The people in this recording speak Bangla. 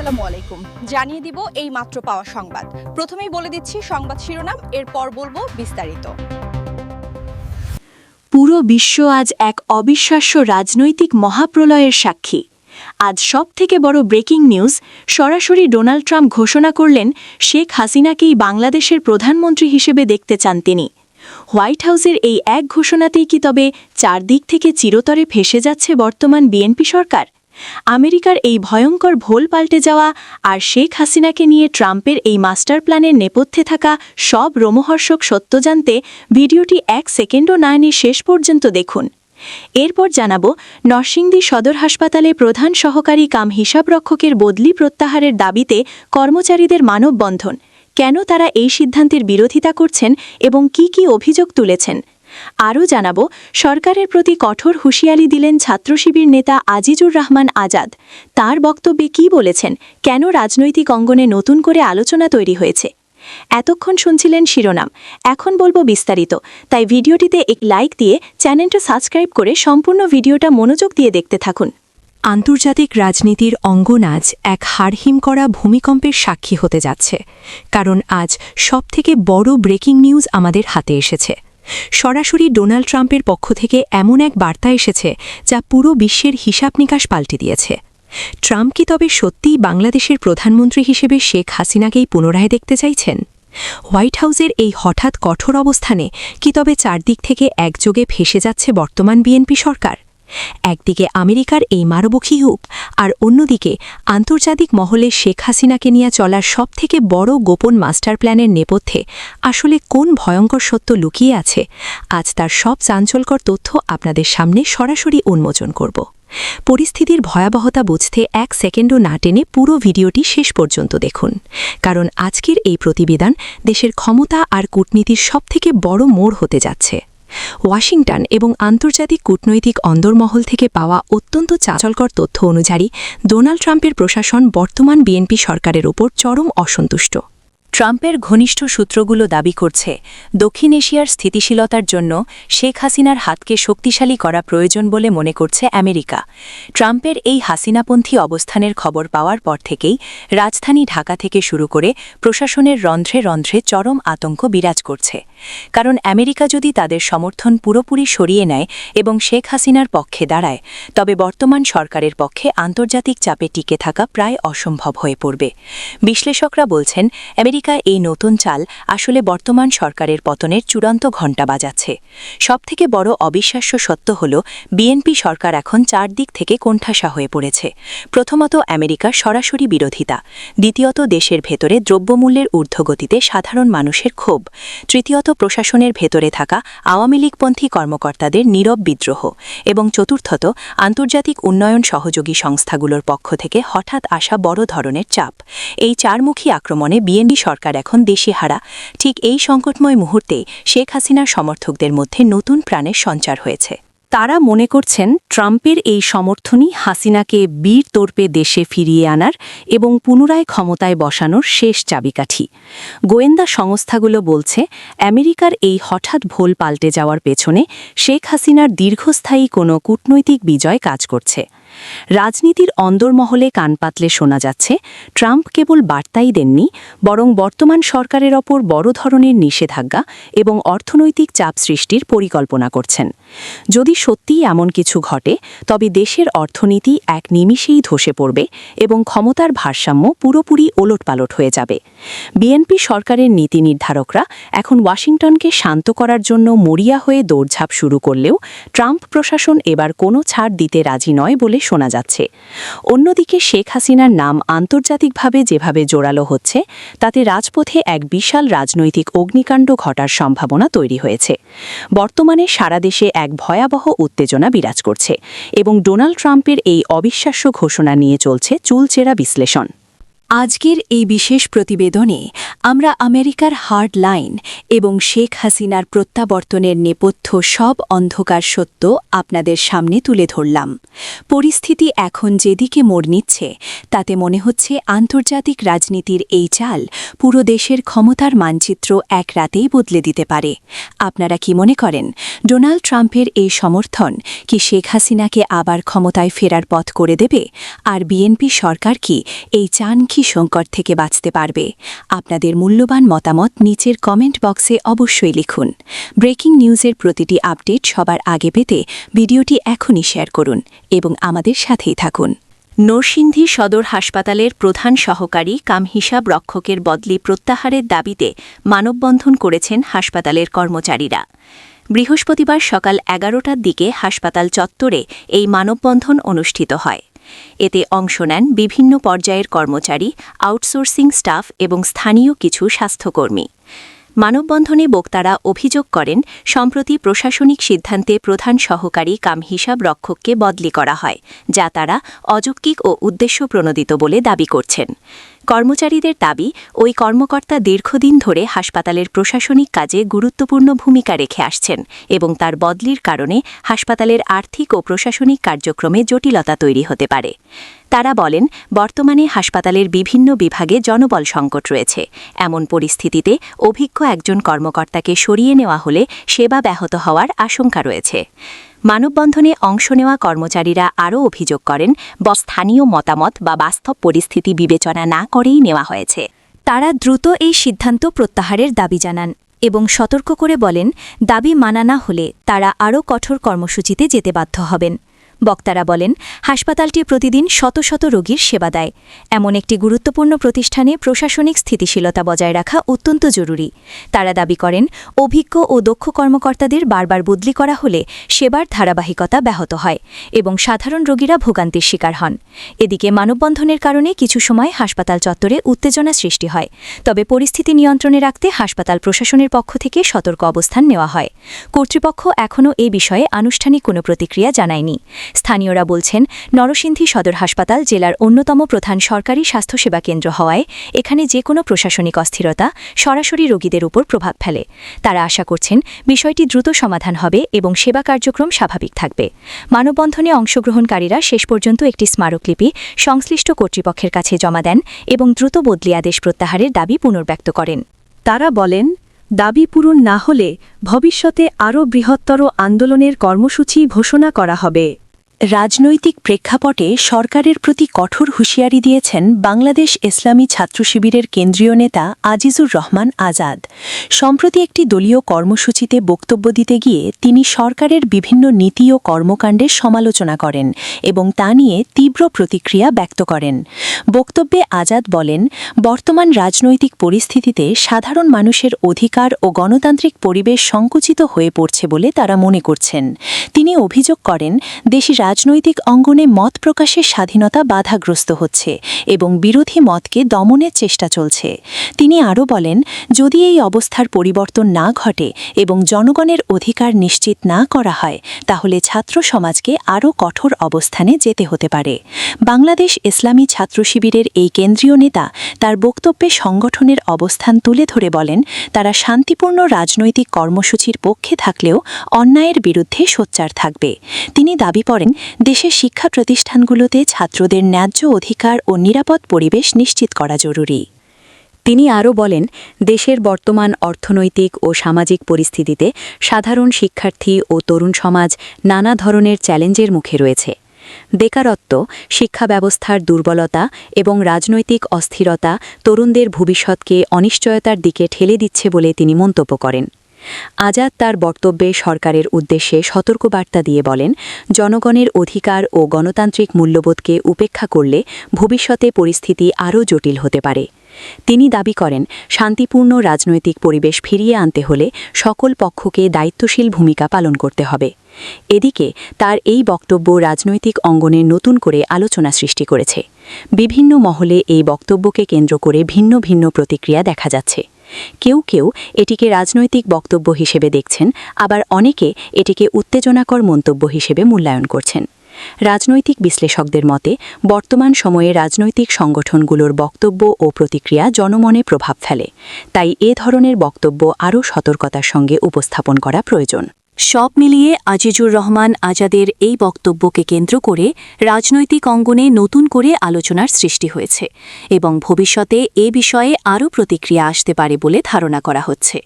আসসালামু আলাইকুম। জানিয়ে দিব এই মাত্র পাওয়া সংবাদ। প্রথমেই বলে দিচ্ছি সংবাদ শিরোনাম, এরপর বলবো বিস্তারিত। পুরো বিশ্ব আজ এক অবিশ্বাস্য রাজনৈতিক মহাপ্রলয়ের সাক্ষী। আজ সবথেকে বড় ব্রেকিং নিউজ, সরাসরি ডোনাল্ড ট্রাম্প ঘোষণা করলেন শেখ হাসিনাকেই বাংলাদেশের প্রধানমন্ত্রী হিসেবে দেখতে চান তিনি। হোয়াইট হাউসের এই এক ঘোষণাতেই কি তবে চারদিক থেকে চিরতরে ফেঁসে যাচ্ছে বর্তমান বিএনপি সরকার? আমেরিকার এই ভয়ঙ্কর ভোল পাল্টে যাওয়া আর শেখ হাসিনাকে নিয়ে ট্রাম্পের এই মাস্টার প্ল্যানের নেপথ্যে থাকা সব রোমহর্ষক সত্য জানতে ভিডিওটি 1 সেকেন্ডও না নিয়ে শেষ পর্যন্ত দেখুন। এরপর জানাবো নরসিংদী সদর হাসপাতালে প্রধান সহকারী কাম হিসাবরক্ষকের বদলি প্রত্যাহারের দাবিতে কর্মচারীদের মানববন্ধন, কেন তারা এই সিদ্ধান্তের বিরোধিতা করছেন এবং কি কি অভিযোগ তুলেছেন। আরও জানাবো সরকারের প্রতি কঠোর হুঁশিয়ারি দিলেন ছাত্রশিবির নেতা আজিজুর রহমান আজাদ। তার বক্তব্যে কি বলেছেন, কেন রাজনৈতিক অঙ্গনে নতুন করে আলোচনা তৈরি হয়েছে। এতক্ষণ শুনছিলেন শিরোনাম, এখন বলবো বিস্তারিত। তাই ভিডিওটিতে এক লাইক দিয়ে চ্যানেলটা সাবস্ক্রাইব করে সম্পূর্ণ ভিডিওটা মনোযোগ দিয়ে দেখতে থাকুন। আন্তর্জাতিক রাজনীতির অঙ্গন আজ এক হাড়হিম করা ভূমিকম্পের সাক্ষী হতে যাচ্ছে, কারণ আজ সবথেকে বড় ব্রেকিং নিউজ আমাদের হাতে এসেছে। সরাসরি ডোনাল্ড ট্রাম্পের পক্ষ থেকে এমন এক বার্তা এসেছে যা পুরো বিশ্বের হিসাব নিকাশ পাল্টে দিয়েছে। ট্রাম্প কি তবে সত্যিই বাংলাদেশের প্রধানমন্ত্রী হিসেবে শেখ হাসিনাকেই পুনরায় দেখতে চাইছেন? হোয়াইট হাউসের এই হঠাৎ কঠোর অবস্থানে কি তবে চারদিক থেকে একযোগে ফেঁসে যাচ্ছে বর্তমান বিএনপি সরকার? একদিকে আমেরিকার এই মারবুখী হুপ, আর অন্যদিকে আন্তর্জাতিক মহলে শেখ হাসিনাকে নিয়ে চলার সবথেকে বড় গোপন মাস্টার প্ল্যানের নেপথ্যে আসলে কোন ভয়ঙ্কর সত্য লুকিয়ে আছে, আজ তার সব চাঞ্চল্যকর তথ্য আপনাদের সামনে সরাসরি উন্মোচন করব। পরিস্থিতির ভয়াবহতা বুঝতে 1 সেকেন্ডও না টেনে পুরো ভিডিওটি শেষ পর্যন্ত দেখুন, কারণ আজকের এই প্রতিবেদন দেশের ক্ষমতা আর কূটনীতির সবথেকে বড় মোড় হতে যাচ্ছে। ওয়াশিংটন এবং আন্তর্জাতিক কূটনৈতিক অন্দরমহল থেকে পাওয়া অত্যন্ত চাঞ্চল্যকর তথ্য অনুযায়ী ডোনাল্ড ট্রাম্পের প্রশাসন বর্তমান বিএনপি সরকারের ওপর চরম অসন্তুষ্ট। ট্রাম্পের ঘনিষ্ঠ সূত্রগুলো দাবি করছে, দক্ষিণ এশিয়ার স্থিতিশীলতার জন্য শেখ হাসিনার হাতকে শক্তিশালী করা প্রয়োজন বলে মনে করছে আমেরিকা। ট্রাম্পের এই হাসিনাপন্থী অবস্থানের খবর পাওয়ার পর থেকেই রাজধানী ঢাকা থেকে শুরু করে প্রশাসনের রন্ধ্রে রন্ধ্রে চরম আতঙ্ক বিরাজ করছে। কারণ আমেরিকা যদি তাদের সমর্থন পুরোপুরি সরিয়ে নেয় এবং শেখ হাসিনার পক্ষে দাঁড়ায়, তবে বর্তমান সরকারের পক্ষে আন্তর্জাতিক চাপে টিকে থাকা প্রায় অসম্ভব হয়ে পড়বে। বিশ্লেষকরা বলছেন, আমেরিকা এই নতুন চাল আসলে বর্তমান সরকারের পতনের চূড়ান্ত ঘণ্টা বাজাচ্ছে। সবথেকে বড় অবিশ্বাস্য সত্য হল, বিএনপি সরকার এখন চারদিক থেকে কোণঠাসা হয়ে পড়েছে। প্রথমত আমেরিকার সরাসরি বিরোধিতা, দ্বিতীয়ত দেশের ভেতরে দ্রব্যমূল্যের ঊর্ধ্বগতিতে সাধারণ মানুষের ক্ষোভ, তৃতীয়ত প্রশাসনের ভেতরে থাকা আওয়ামী লীগপন্থী কর্মকর্তাদের নীরব বিদ্রোহ এবং চতুর্থত আন্তর্জাতিক উন্নয়ন সহযোগী সংস্থাগুলোর পক্ষ থেকে হঠাৎ আসা বড় ধরনের চাপ। এই চারমুখী আক্রমণে বিএনপি সরকার এখন দিশেহারা। ঠিক এই সংকটময় মুহূর্তে শেখ হাসিনার সমর্থকদের মধ্যে নতুন প্রাণের সঞ্চার হয়েছে। তারা মনে করছেন ট্রাম্পের এই সমর্থনই হাসিনাকে বীর তোর্পে দেশে ফিরিয়ে আনার এবং পুনরায় ক্ষমতায় বসানোর শেষ চাবিকাঠি। গোয়েন্দা সংস্থাগুলো বলছে, আমেরিকার এই হঠাৎ ভোল পাল্টে যাওয়ার পেছনে শেখ হাসিনার দীর্ঘস্থায়ী কোনো কূটনৈতিক বিজয় কাজ করছে। রাজনীতির অন্দরমহলে কান পাতলে শোনা যাচ্ছে, ট্রাম্প কেবল বার্তাই দেননি, বরং বর্তমান সরকারের ওপর বড় ধরনের নিষেধাজ্ঞা এবং অর্থনৈতিক চাপ সৃষ্টির পরিকল্পনা করছেন। যদি সত্যিই এমন কিছু ঘটে, তবে দেশের অর্থনীতি এক নিমিষেই ধসে পড়বে এবং ক্ষমতার ভারসাম্য পুরোপুরি ওলটপালট হয়ে যাবে। বিএনপি সরকারের নীতি নির্ধারকরা এখন ওয়াশিংটনকে শান্ত করার জন্য মরিয়া হয়ে দৌড়ঝাঁপ শুরু করলেও ট্রাম্প প্রশাসন এবার কোনো ছাড় দিতে রাজি নয় বলে শোনা যাচ্ছে। অন্যদিকে শেখ হাসিনার নাম আন্তর্জাতিকভাবে যেভাবে জোরালো হচ্ছে, তাতে রাজপথে এক বিশাল রাজনৈতিক অগ্নিকাণ্ড ঘটার সম্ভাবনা তৈরি হয়েছে। বর্তমানে সারা দেশে এক ভয়াবহ উত্তেজনা বিরাজ করছে এবং ডোনাল্ড ট্রাম্পের এই অবিশ্বাস্য ঘোষণা নিয়ে চলছে চুলচেরা বিশ্লেষণ। আজকের এই বিশেষ প্রতিবেদনে আমরা আমেরিকার হার্ড লাইন এবং শেখ হাসিনার প্রত্যাবর্তনের নেপথ্য সব অন্ধকার সত্য আপনাদের সামনে তুলে ধরলাম। পরিস্থিতি এখন যেদিকে মোড় নিচ্ছে তাতে মনে হচ্ছে আন্তর্জাতিক রাজনীতির এই চাল পুরো দেশের ক্ষমতার মানচিত্র এক রাতেই বদলে দিতে পারে। আপনারা কি মনে করেন ডোনাল্ড ট্রাম্পের এই সমর্থন কি শেখ হাসিনাকে আবার ক্ষমতায় ফেরার পথ করে দেবে? আর বিএনপি সরকার কি এই চানকি সংকট থেকে বাঁচতে পারবে? আপনাদের মূল্যবান মতামত নিচের কমেন্ট বক্সে অবশ্যই লিখুন। ব্রেকিং নিউজের প্রতিটি আপডেট সবার আগে পেতে ভিডিওটি এখনই শেয়ার করুন এবং আমাদের সাথেই থাকুন। নরসিংদী সদর হাসপাতালের প্রধান সহকারী কাম হিসাব রক্ষকের বদলি প্রত্যাহারের দাবিতে মানববন্ধন করেছেন হাসপাতালের কর্মচারীরা। বৃহস্পতিবার সকাল 11টার দিকে হাসপাতাল চত্বরে এই মানববন্ধন অনুষ্ঠিত হয়। এতে অংশ নেন বিভিন্ন পর্যায়ের কর্মচারী, আউটসোর্সিং স্টাফ এবং স্থানীয় কিছু স্বাস্থ্যকর্মী। মানববন্ধনে বক্তারা অভিযোগ করেন, সম্প্রতি প্রশাসনিক সিদ্ধান্তে প্রধান সহকারী কাম হিসাব রক্ষককে বদলি করা হয়, যা তারা অযৌক্তিক ও উদ্দেশ্যপ্রণোদিত বলে দাবি করছেন। কর্মচারীদের দাবি, ওই কর্মকর্তা দীর্ঘদিন ধরে হাসপাতালের প্রশাসনিক কাজে গুরুত্বপূর্ণ ভূমিকা রেখে আসছেন এবং তার বদলির কারণে হাসপাতালের আর্থিক ও প্রশাসনিক কার্যক্রমে জটিলতা তৈরি হতে পারে। তারা বলেন, বর্তমানে হাসপাতালের বিভিন্ন বিভাগে জনবল সংকট রয়েছে। এমন পরিস্থিতিতে অভিজ্ঞ একজন কর্মকর্তাকে সরিয়ে নেওয়া হলে সেবা ব্যাহত হওয়ার আশঙ্কা রয়েছে। মানববন্ধনে অংশ নেওয়া কর্মচারীরা আরও অভিযোগ করেন, স্থানীয় মতামত বা বাস্তব পরিস্থিতি বিবেচনা না করেই নেওয়া হয়েছে। তারা দ্রুত এই সিদ্ধান্ত প্রত্যাহারের দাবি জানান এবং সতর্ক করে বলেন, দাবি মানা না হলে তারা আরও কঠোর কর্মসূচিতে যেতে বাধ্য হবেন। বক্তারা বলেন, হাসপাতালটি প্রতিদিন শত শত রোগীর সেবা দেয়। এমন একটি গুরুত্বপূর্ণ প্রতিষ্ঠানে প্রশাসনিক স্থিতিশীলতা বজায় রাখা অত্যন্ত জরুরি। তারা দাবি করেন, অভিজ্ঞ ও দক্ষ কর্মকর্তাদের বারবার বদলি করা হলে সেবার ধারাবাহিকতা ব্যাহত হয় এবং সাধারণ রোগীরা ভোগান্তির শিকার হন। এদিকে মানববন্ধনের কারণে কিছু সময় হাসপাতাল চত্বরে উত্তেজনা সৃষ্টি হয়। তবে পরিস্থিতি নিয়ন্ত্রণে রাখতে হাসপাতাল প্রশাসনের পক্ষ থেকে সতর্ক অবস্থান নেওয়া হয়। কর্তৃপক্ষ এখনও এ বিষয়ে আনুষ্ঠানিক কোনো প্রতিক্রিয়া জানায়নি। স্থানীয়রা বলছেন, নরসিংদী সদর হাসপাতাল জেলার অন্যতম প্রধান সরকারি স্বাস্থ্যসেবা কেন্দ্র হওয়ায় এখানে যে কোনো প্রশাসনিক অস্থিরতা সরাসরি রোগীদের উপর প্রভাব ফেলে। তারা আশা করছেন বিষয়টি দ্রুত সমাধান হবে এবং সেবা কার্যক্রম স্বাভাবিক থাকবে। মানববন্ধনে অংশগ্রহণকারীরা শেষ পর্যন্ত একটি স্মারকলিপি সংশ্লিষ্ট কর্তৃপক্ষের কাছে জমা দেন এবং দ্রুত বদলি আদেশ প্রত্যাহারের দাবি পুনর্ব্যক্ত করেন। তারা বলেন, দাবি পূরণ না হলে ভবিষ্যতে আরও বৃহত্তর আন্দোলনের কর্মসূচি ঘোষণা করা হবে। রাজনৈতিক প্রেক্ষাপটে সরকারের প্রতি কঠোর হুঁশিয়ারি দিয়েছেন বাংলাদেশ ইসলামী ছাত্র শিবিরের কেন্দ্রীয় নেতা আজিজুর রহমান আজাদ। সম্প্রতি একটি দলীয় কর্মসূচিতে বক্তব্য দিতে গিয়ে তিনি সরকারের বিভিন্ন নীতি ও কর্মকাণ্ডের সমালোচনা করেন এবং তা নিয়ে তীব্র প্রতিক্রিয়া ব্যক্ত করেন। বক্তব্যে আজাদ বলেন, বর্তমান রাজনৈতিক পরিস্থিতিতে সাধারণ মানুষের অধিকার ও গণতান্ত্রিক পরিবেশ সংকুচিত হয়ে পড়ছে বলে তারা মনে করছেন। তিনি অভিযোগ করেন, দেশের রাজনৈতিক অঙ্গনে মত প্রকাশের স্বাধীনতা বাধাগ্রস্ত হচ্ছে এবং বিরোধী মতকে দমনের চেষ্টা চলছে। তিনি আরও বলেন, যদি এই অবস্থার পরিবর্তন না ঘটে এবং জনগণের অধিকার নিশ্চিত না করা হয় তাহলে ছাত্র সমাজকে আরও কঠোর অবস্থানে যেতে হতে পারে। বাংলাদেশ ইসলামী ছাত্র শিবিরের এই কেন্দ্রীয় নেতা তার বক্তব্যে সংগঠনের অবস্থান তুলে ধরে বলেন, তারা শান্তিপূর্ণ রাজনৈতিক কর্মসূচির পক্ষে থাকলেও অন্যায়ের বিরুদ্ধে সোচ্চার থাকবে। তিনি দাবি করেন, দেশের শিক্ষা প্রতিষ্ঠানগুলোতে ছাত্রদের ন্যায্য অধিকার ও নিরাপদ পরিবেশ নিশ্চিত করা জরুরি। তিনি আরও বলেন, দেশের বর্তমান অর্থনৈতিক ও সামাজিক পরিস্থিতিতে সাধারণ শিক্ষার্থী ও তরুণ সমাজ নানা ধরনের চ্যালেঞ্জের মুখে রয়েছে। বেকারত্ব, শিক্ষা ব্যবস্থার দুর্বলতা এবং রাজনৈতিক অস্থিরতা তরুণদের ভবিষ্যৎকে অনিশ্চয়তার দিকে ঠেলে দিচ্ছে বলে তিনি মন্তব্য করেন। আজাদ তার বক্তব্যে সরকারের উদ্দেশ্যে সতর্কবার্তা দিয়ে বলেন, জনগণের অধিকার ও গণতান্ত্রিক মূল্যবোধকে উপেক্ষা করলে ভবিষ্যতে পরিস্থিতি আরও জটিল হতে পারে। তিনি দাবি করেন, শান্তিপূর্ণ রাজনৈতিক পরিবেশ ফিরিয়ে আনতে হলে সকল পক্ষকে দায়িত্বশীল ভূমিকা পালন করতে হবে। এদিকে তার এই বক্তব্য রাজনৈতিক অঙ্গনে নতুন করে আলোচনা সৃষ্টি করেছে। বিভিন্ন মহলে এই বক্তব্যকে কেন্দ্র করে ভিন্ন ভিন্ন প্রতিক্রিয়া দেখা যাচ্ছে। কেউ কেউ এটিকে রাজনৈতিক বক্তব্য হিসেবে দেখছেন, আবার অনেকে এটিকে উত্তেজনাকর মন্তব্য হিসেবে মূল্যায়ন করছেন। রাজনৈতিক বিশ্লেষকদের মতে বর্তমান সময়ে রাজনৈতিক সংগঠনগুলোর বক্তব্য ও প্রতিক্রিয়া জনমনে প্রভাব ফেলে, তাই এ ধরনের বক্তব্য আরও সতর্কতার সঙ্গে উপস্থাপন করা প্রয়োজন। সব মিলিয়ে আজিজুর রহমান আজাদের এই বক্তব্যকে কেন্দ্র করে রাজনৈতিক অঙ্গনে নতুন করে আলোচনার সৃষ্টি হয়েছে এবং ভবিষ্যতে এ বিষয়ে আরও প্রতিক্রিয়া আসতে পারে বলে ধারণা করা হচ্ছে।